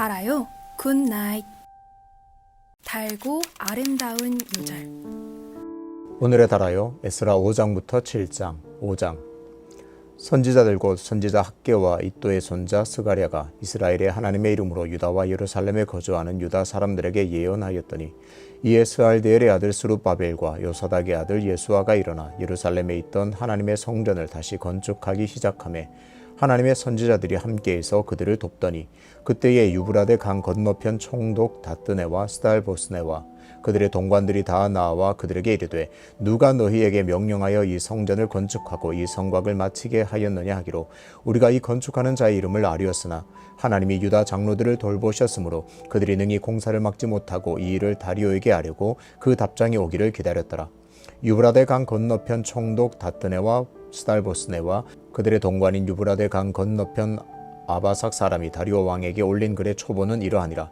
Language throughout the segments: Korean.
달아요. 굿나잇. 달고 아름다운 유절. 오늘의 달아요. 에스라 5장부터 7장. 5장. 선지자들 곧 선지자 학개와 이도의 손자 스가랴가 이스라엘의 하나님의 이름으로 유다와 예루살렘에 거주하는 유다 사람들에게 예언하였더니, 이에 스알디엘의 아들 스룹바벨과 요사닥의 아들 예수아가 일어나 예루살렘에 있던 하나님의 성전을 다시 건축하기 시작하매 하나님의 선지자들이 함께해서 그들을 돕더니, 그때에 유브라데 강 건너편 총독 다뜨네와 스달보스네와 그들의 동관들이 다 나와 그들에게 이르되, 누가 너희에게 명령하여 이 성전을 건축하고 이 성곽을 마치게 하였느냐 하기로, 우리가 이 건축하는 자의 이름을 아리었으나 하나님이 유다 장로들을 돌보셨으므로 그들이 능히 공사를 막지 못하고 이 일을 다리오에게 아뢰고 그 답장이 오기를 기다렸더라. 유브라데 강 건너편 총독 다뜨네와 스달보스네와 그들의 동관인 유브라데 강 건너편 아바삭 사람이 다리오 왕에게 올린 글의 초본은 이러하니라.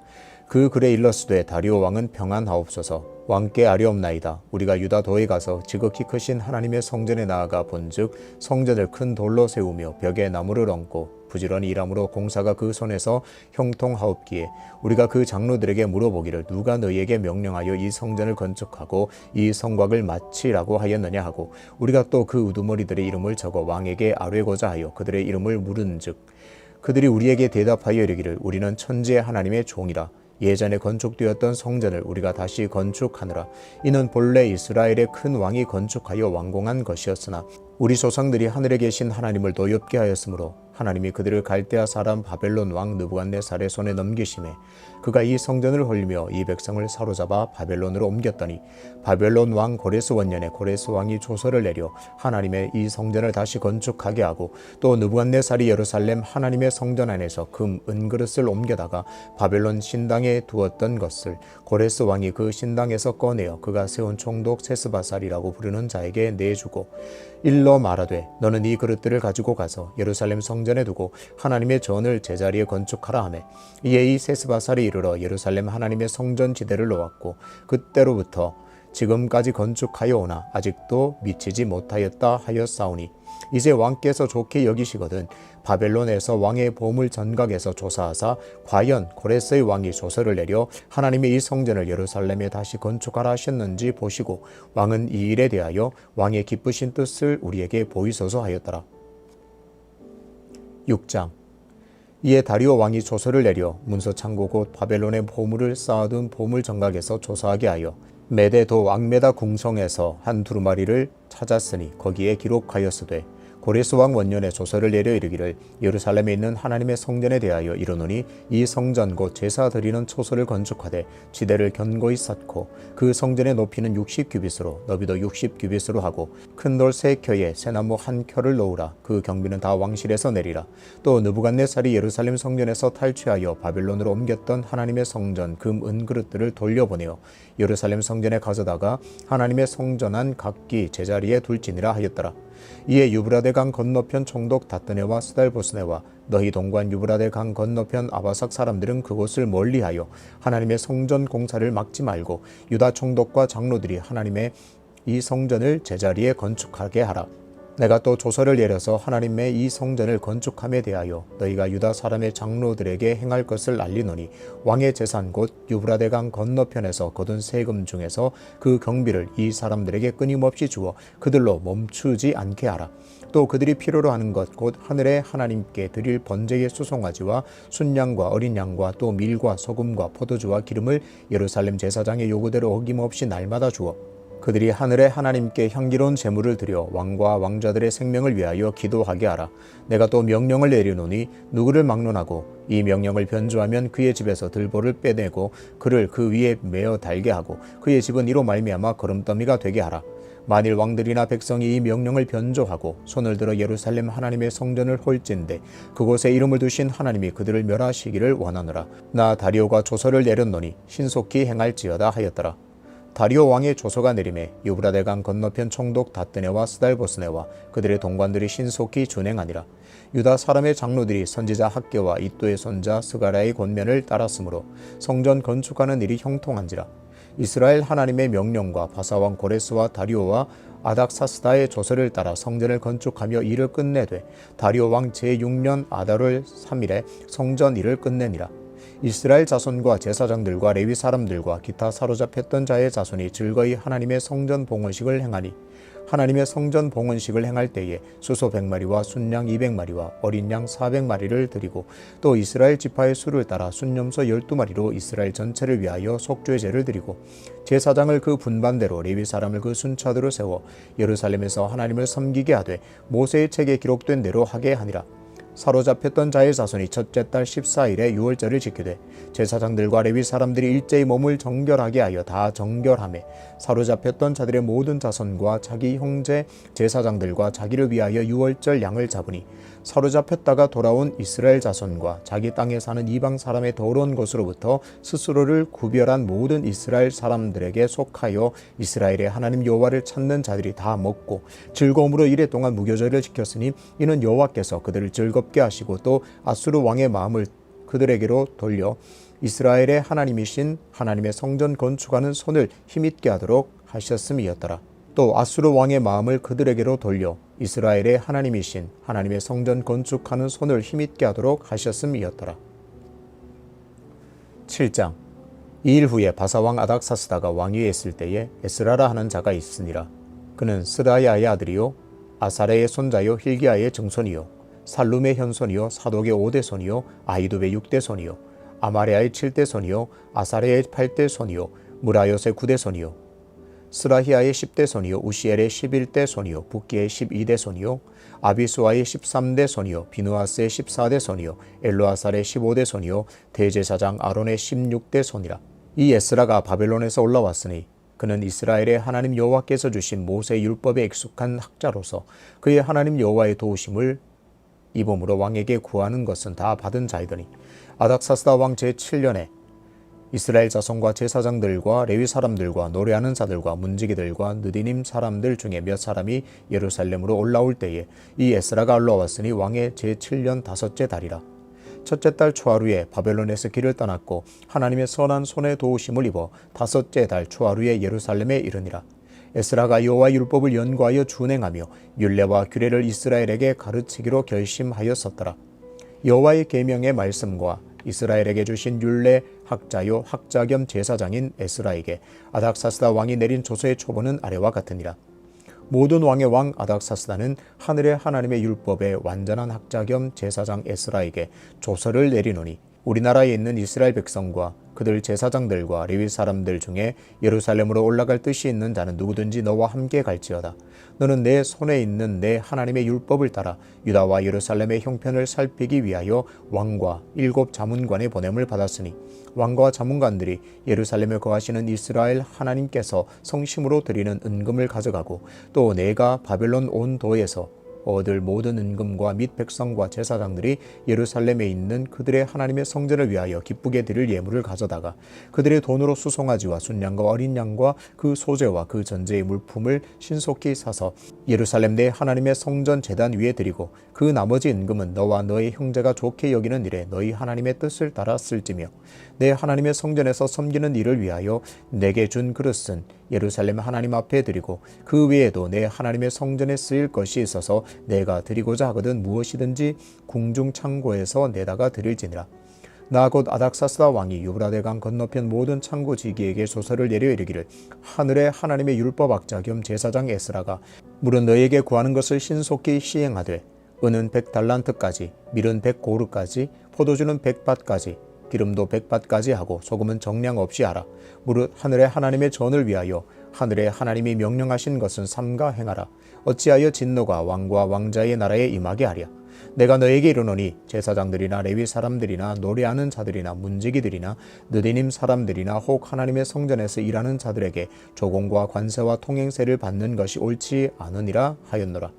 그 글에 일렀으되, 다리오 왕은 평안하옵소서. 왕께 아뢰옵나이다. 우리가 유다도에 가서 지극히 크신 하나님의 성전에 나아가 본즉 성전을 큰 돌로 세우며 벽에 나무를 얹고 부지런히 일함으로 공사가 그 손에서 형통하옵기에 우리가 그 장로들에게 물어보기를, 누가 너희에게 명령하여 이 성전을 건축하고 이 성곽을 마치라고 하였느냐 하고, 우리가 또 그 우두머리들의 이름을 적어 왕에게 아뢰고자 하여 그들의 이름을 물은즉, 그들이 우리에게 대답하여 이르기를, 우리는 천지의 하나님의 종이라. 예전에 건축되었던 성전을 우리가 다시 건축하느라. 이는 본래 이스라엘의 큰 왕이 건축하여 완공한 것이었으나 우리 조상들이 하늘에 계신 하나님을 노엽게 하였으므로 하나님이 그들을 갈대아 사람 바벨론 왕 느부갓네살의 손에 넘기심에 그가 이 성전을 홀리며 이 백성을 사로잡아 바벨론으로 옮겼더니, 바벨론 왕 고레스 원년에 고레스 왕이 조서를 내려 하나님의 이 성전을 다시 건축하게 하고, 또 느부갓네살이 예루살렘 하나님의 성전 안에서 금 은그릇을 옮겨다가 바벨론 신당에 두었던 것을 고레스 왕이 그 신당에서 꺼내어 그가 세운 총독 세스바살이라고 부르는 자에게 내주고, 일러 말하되, 너는 이 그릇들을 가지고 가서 예루살렘 성전에 두고 하나님의 전을 제자리에 건축하라 하매, 이에 이 세스바살이 이르러 예루살렘 하나님의 성전 지대를 놓았고 그때로부터 지금까지 건축하여 오나 아직도 미치지 못하였다 하였사오니, 이제 왕께서 좋게 여기시거든 바벨론에서 왕의 보물 전각에서 조사하사 과연 고레스의 왕이 조서를 내려 하나님의 이 성전을 예루살렘에 다시 건축하라 하셨는지 보시고 왕은 이 일에 대하여 왕의 기쁘신 뜻을 우리에게 보이소서 하였더라. 6장. 이에 다리오 왕이 조서를 내려 문서창고 곧 바벨론의 보물을 쌓아둔 보물 정각에서 조사하게 하여 메데도 앙메다 궁성에서 한 두루마리를 찾았으니 거기에 기록하였으되, 고레스 왕 원년에 조서를 내려 이르기를, 예루살렘에 있는 하나님의 성전에 대하여 이르노니, 이 성전 곧 제사 드리는 초소를 건축하되 지대를 견고히 쌓고 그 성전의 높이는 60규빗으로 너비도 60규빗으로 하고 큰 돌 3켜에 새나무 1켜를 놓으라. 그 경비는 다 왕실에서 내리라. 또 느부갓네살이 예루살렘 성전에서 탈취하여 바벨론으로 옮겼던 하나님의 성전 금 은그릇들을 돌려보내어 예루살렘 성전에 가져다가 하나님의 성전 안 각기 제자리에 둘지니라 하였더라. 이에 유브라데 강 건너편 총독 다뜨네와 스달보스네와 너희 동관 유브라데 강 건너편 아바삭 사람들은 그곳을 멀리하여 하나님의 성전 공사를 막지 말고 유다 총독과 장로들이 하나님의 이 성전을 제자리에 건축하게 하라. 내가 또 조서를 내려서 하나님의 이 성전을 건축함에 대하여 너희가 유다 사람의 장로들에게 행할 것을 알리노니, 왕의 재산 곧 유브라데 강 건너편에서 거둔 세금 중에서 그 경비를 이 사람들에게 끊임없이 주어 그들로 멈추지 않게 하라. 또 그들이 필요로 하는 것 곧 하늘의 하나님께 드릴 번제의 수송아지와 순양과 어린 양과 또 밀과 소금과 포도주와 기름을 예루살렘 제사장의 요구대로 어김없이 날마다 주어 그들이 하늘의 하나님께 향기로운 제물을 드려 왕과 왕자들의 생명을 위하여 기도하게 하라. 내가 또 명령을 내리노니, 누구를 막론하고 이 명령을 변조하면 그의 집에서 들보를 빼내고 그를 그 위에 메어 달게 하고 그의 집은 이로 말미암아 거름더미가 되게 하라. 만일 왕들이나 백성이 이 명령을 변조하고 손을 들어 예루살렘 하나님의 성전을 홀진대 그곳에 이름을 두신 하나님이 그들을 멸하시기를 원하노라. 나 다리오가 조서를 내렸노니 신속히 행할지어다 하였더라. 다리오 왕의 조서가 내림에 유브라데 강 건너편 총독 다뜨네와 스달보스네와 그들의 동관들이 신속히 준행하니라. 유다 사람의 장로들이 선지자 학개와 이도의 손자 스가랴의 권면을 따랐으므로 성전 건축하는 일이 형통한지라. 이스라엘 하나님의 명령과 바사왕 고레스와 다리오와 아닥사스다의 조서를 따라 성전을 건축하며 일을 끝내되 다리오 왕 제6년 아달월 3일에 성전 일을 끝내니라. 이스라엘 자손과 제사장들과 레위 사람들과 기타 사로잡혔던 자의 자손이 즐거이 하나님의 성전 봉헌식을 행하니 하나님의 성전 봉헌식을 행할 때에 수소 100마리와 순양 200마리와 어린 양 400마리를 드리고 또 이스라엘 지파의 수를 따라 순염소 12마리로 이스라엘 전체를 위하여 속죄 제를 드리고 제사장을 그 분반대로 레위 사람을 그 순차대로 세워 예루살렘에서 하나님을 섬기게 하되 모세의 책에 기록된 대로 하게 하니라. 사로잡혔던 자의 자손이 첫째 달 14일에 유월절을 지키되 제사장들과 레위 사람들이 일제히 몸을 정결하게 하여 다 정결하매 사로잡혔던 자들의 모든 자손과 자기 형제 제사장들과 자기를 위하여 유월절 양을 잡으니 사로잡혔다가 돌아온 이스라엘 자손과 자기 땅에 사는 이방 사람의 더러운 것으로부터 스스로를 구별한 모든 이스라엘 사람들에게 속하여 이스라엘의 하나님 여호와를 찾는 자들이 다 먹고 즐거움으로 이래 동안 무교절을 지켰으니 이는 여호와께서 그들을 즐겁게 하시고 또 아수르 왕의 마음을 그들에게로 돌려 이스라엘의 하나님이신 하나님의 성전 건축하는 손을 힘있게 하도록 하셨음이었더라. 또 아수르 왕의 마음을 그들에게로 돌려 이스라엘의 하나님이신 하나님의 성전 건축하는 손을 힘있게 하도록 하셨음이었더라. 7장. 2일 후에 바사왕 아닥사스다가 왕위에 있을 때에 에스라라 하는 자가 있으니라. 그는 스라야의 아들이요 아사레의 손자요 힐기야의 증손이요 살룸의 현손이요 사독의 5대 손이요 아히두의 6대 손이요 아마레아의 7대 손이요 아사레의 8대 손이요 무라요의 9대 손이요 스라히아의 10대 손이요 우시엘의 11대 손이요 붓기의 12대 손이요 아비수아의 13대 손이요 비누아스의 14대 손이요 엘로아살의 15대 손이요 대제사장 아론의 16대 손이라. 이 에스라가 바벨론에서 올라왔으니 그는 이스라엘의 하나님 여호와께서 주신 모세의 율법에 익숙한 학자로서 그의 하나님 여호와의 도우심을 입음으로 왕에게 구하는 것은 다 받은 자이더니 아닥사스다 왕 제7년에 이스라엘 자손과 제사장들과 레위 사람들과 노래하는 자들과 문지기들과 느디님 사람들 중에 몇 사람이 예루살렘으로 올라올 때에 이 에스라가 올라왔으니 왕의 제7년 다섯째 달이라. 첫째 달 초하루에 바벨론에서 길을 떠났고 하나님의 선한 손에 도우심을 입어 다섯째 달 초하루에 예루살렘에 이르니라. 에스라가 여호와 율법을 연구하여 준행하며 율례와 규례를 이스라엘에게 가르치기로 결심하였었더라. 여호와의 계명의 말씀과 이스라엘에게 주신 율례 학자요 학자 겸 제사장인 에스라에게 아닥사스다 왕이 내린 조서의 초본은 아래와 같으니라. 모든 왕의 왕 아닥사스다는 하늘의 하나님의 율법의 완전한 학자 겸 제사장 에스라에게 조서를 내리노니 우리나라에 있는 이스라엘 백성과 그들 제사장들과 레위 사람들 중에 예루살렘으로 올라갈 뜻이 있는 자는 누구든지 너와 함께 갈지어다. 너는 내 손에 있는 내 하나님의 율법을 따라 유다와 예루살렘의 형편을 살피기 위하여 왕과 7 자문관의 보냄을 받았으니 왕과 자문관들이 예루살렘에 거하시는 이스라엘 하나님께서 성심으로 드리는 은금을 가져가고 또 내가 바벨론 온 도에서 얻을 모든 은금과 및 백성과 제사장들이 예루살렘에 있는 그들의 하나님의 성전을 위하여 기쁘게 드릴 예물을 가져다가 그들의 돈으로 수송아지와 순양과 어린 양과 그 소재와 그 전제의 물품을 신속히 사서 예루살렘 내 하나님의 성전 제단 위에 드리고 그 나머지 은금은 너와 너의 형제가 좋게 여기는 일에 너희 하나님의 뜻을 따라 쓸지며 내 하나님의 성전에서 섬기는 일을 위하여 내게 준 그릇은 예루살렘 하나님 앞에 드리고 그 외에도 내 하나님의 성전에 쓰일 것이 있어서 내가 드리고자 하거든 무엇이든지 궁중 창고에서 내다가 드릴지니라. 나 곧 아닥사스다 왕이 유브라데강 건너편 모든 창고지기에게 조서를 내려 이르기를 하늘의 하나님의 율법학자 겸 제사장 에스라가 물은 너에게 구하는 것을 신속히 시행하되 은은 100달란트까지 밀은 100고르까지 포도주는 100밭까지 기름도 100밭까지 하고 소금은 정량 없이 하라. 무릇 하늘의 하나님의 전을 위하여 하늘의 하나님이 명령하신 것은 삼가 행하라. 어찌하여 진노가 왕과 왕자의 나라에 임하게 하랴. 내가 너에게 이르노니 제사장들이나 레위 사람들이나 노래하는 자들이나 문지기들이나 느디님 사람들이나 혹 하나님의 성전에서 일하는 자들에게 조공과 관세와 통행세를 받는 것이 옳지 않으니라 하였노라.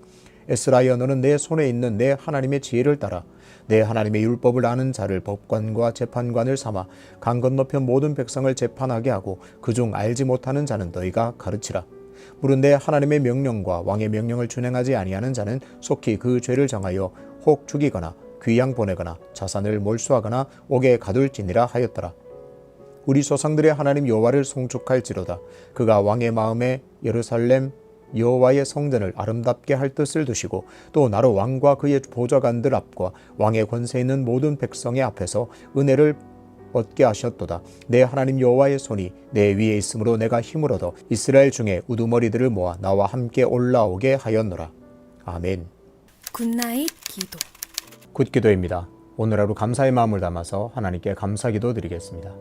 에스라여 너는 내 손에 있는 내 하나님의 지혜를 따라 내 하나님의 율법을 아는 자를 법관과 재판관을 삼아 강 건너편 모든 백성을 재판하게 하고 그중 알지 못하는 자는 너희가 가르치라. 물은 내 하나님의 명령과 왕의 명령을 준행하지 아니하는 자는 속히 그 죄를 정하여 혹 죽이거나 귀양 보내거나 자산을 몰수하거나 옥에 가둘지니라 하였더라. 우리 조상들의 하나님 여호와를 송축할지로다. 그가 왕의 마음에 예루살렘 여호와의 성전을 아름답게 할 뜻을 두시고 또 나로 왕과 그의 보좌관들 앞과 왕의 권세 있는 모든 백성의 앞에서 은혜를 얻게 하셨도다. 내 하나님 여호와의 손이 내 위에 있으므로 내가 힘을 얻어 이스라엘 중에 우두머리들을 모아 나와 함께 올라오게 하였노라. 아멘. 굿나잇 기도. 굿기도입니다. 오늘 하루 감사의 마음을 담아서 하나님께 감사기도 드리겠습니다.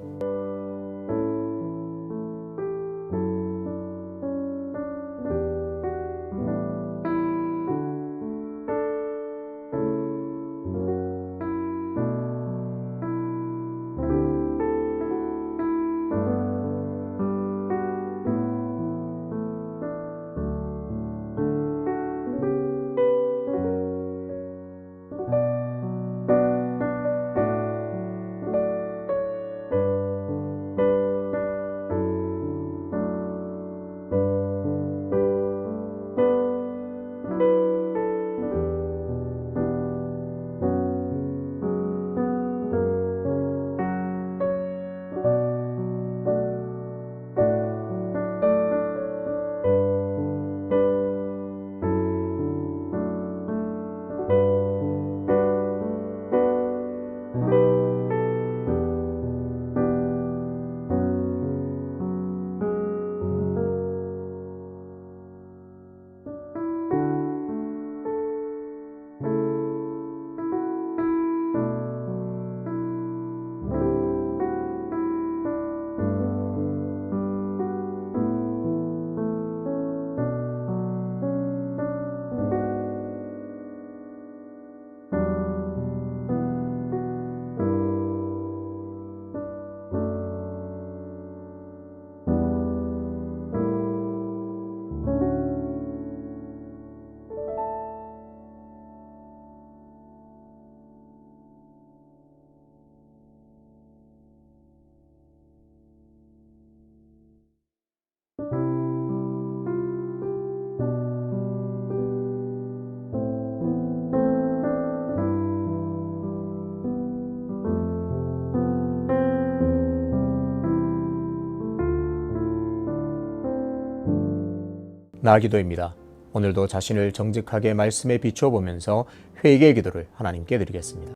나기도입니다. 오늘도 자신을 정직하게 말씀에 비춰보면서 회개의 기도를 하나님께 드리겠습니다.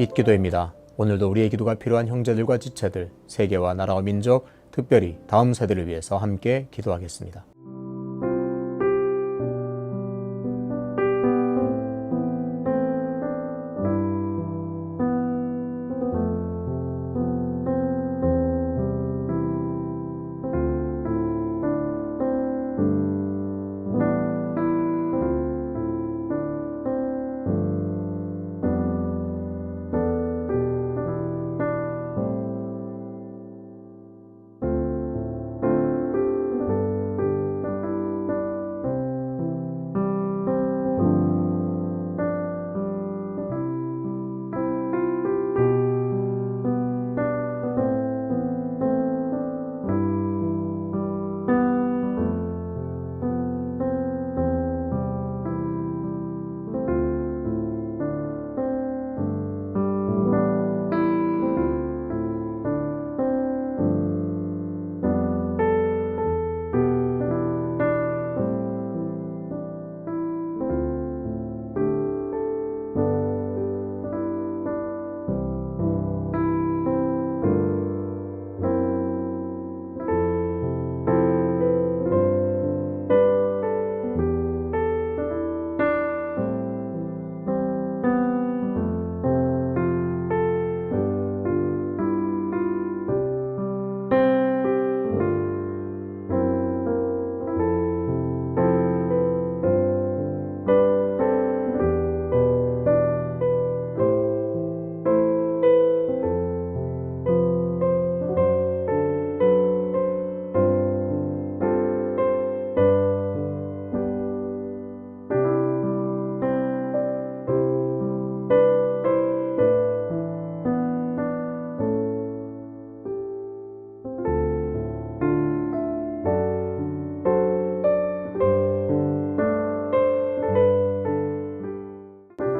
잇기도입니다. 오늘도 우리의 기도가 필요한 형제들과 지체들, 세계와 나라와 민족, 특별히 다음 세대를 위해서 함께 기도하겠습니다.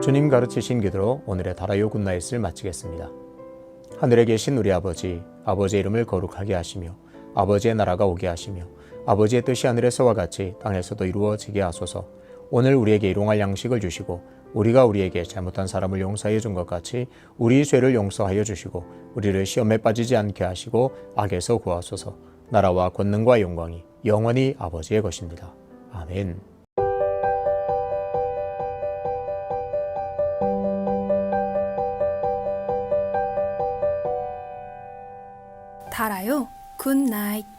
주님 가르치신 기도로 오늘의 달아요 굿나잇을 마치겠습니다. 하늘에 계신 우리 아버지, 아버지의 이름을 거룩하게 하시며 아버지의 나라가 오게 하시며 아버지의 뜻이 하늘에서와 같이 땅에서도 이루어지게 하소서. 오늘 우리에게 일용할 양식을 주시고 우리가 우리에게 잘못한 사람을 용서하여 준 것 같이 우리 죄를 용서하여 주시고 우리를 시험에 빠지지 않게 하시고 악에서 구하소서. 나라와 권능과 영광이 영원히 아버지의 것입니다. 아멘. 달아요 굿나잇.